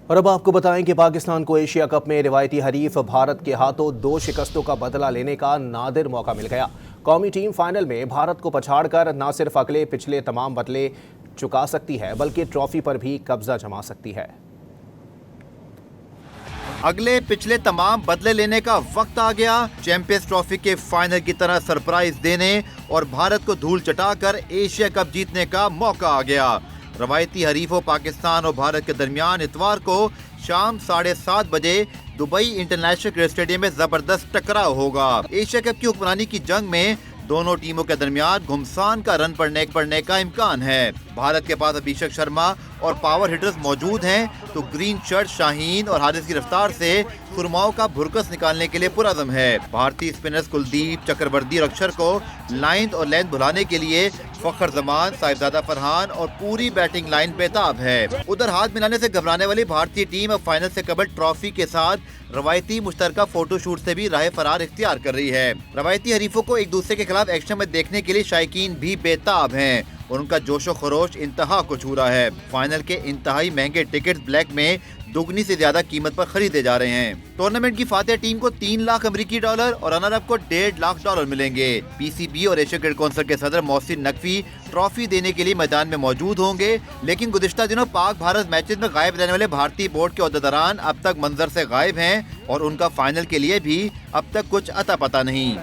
और अब आपको बताएं कि पाकिस्तान को एशिया कप में रिवायती हरीफ भारत के हाथों 2 शिकस्तों का बदला लेने का नादिर मौका मिल गया। कौमी टीम फाइनल में भारत को पछाड़कर न सिर्फ अगले पिछले तमाम बदले चुका सकती है बल्कि ट्रॉफी पर भी कब्जा जमा सकती है। अगले पिछले तमाम बदले लेने का वक्त आ गया। चैंपियंस ट्रॉफी के फाइनल की तरह सरप्राइज देने और भारत को धूल चटाकर एशिया कप जीतने का मौका आ गया। रवायती हरीफों पाकिस्तान और भारत के दरमियान इतवार को शाम 7:30 बजे दुबई इंटरनेशनल क्रिकेट स्टेडियम में जबरदस्त टकराव होगा। एशिया कप की हुक्मरानी की जंग में दोनों टीमों के दरमियान घुमसान का रन पड़ने का इम्कान है। भारत के पास अभिषेक शर्मा और पावर हिटर्स मौजूद हैं, तो ग्रीन शर्ट शाहीन और हारिस की रफ्तार से सुरमाओं का भुरकस निकालने के लिए पुरअज़म है। भारतीय स्पिनर्स कुलदीप, चक्रवर्ती और अक्षर को लाइन और लेंथ भुलाने के लिए फखर जमान, साहिबजादा फरहान और पूरी बैटिंग लाइन बेताब है। उधर हाथ मिलाने से घबराने वाली भारतीय टीम अब फाइनल से कबल ट्रॉफी के साथ रवायती मुश्तरका फोटोशूट से भी राह फरार इख्तियार कर रही है। रवायती हरीफों को एक दूसरे के खिलाफ एक्शन में देखने के लिए शायकीन भी बेताब हैं और उनका जोशो खरोश इंतहा को छू रहा है। फाइनल के इंतहाई महंगे टिकट ब्लैक में दुगनी से ज्यादा कीमत पर खरीदे जा रहे हैं। टूर्नामेंट की फातिहा टीम को 3 लाख अमेरिकी डॉलर और रनर अप को 1.5 लाख डॉलर मिलेंगे। पीसीबी और एशिया क्रिकेट काउंसिल के सदर मोहसिन नकवी ट्रॉफी देने के लिए मैदान में मौजूद होंगे, लेकिन गुज़िश्ता दिनों पाक भारत मैचेस में गायब रहने वाले भारतीय बोर्ड के ओहदेदारान अब तक मंजर से गायब हैं और उनका फाइनल के लिए भी अब तक कुछ अता पता नहीं।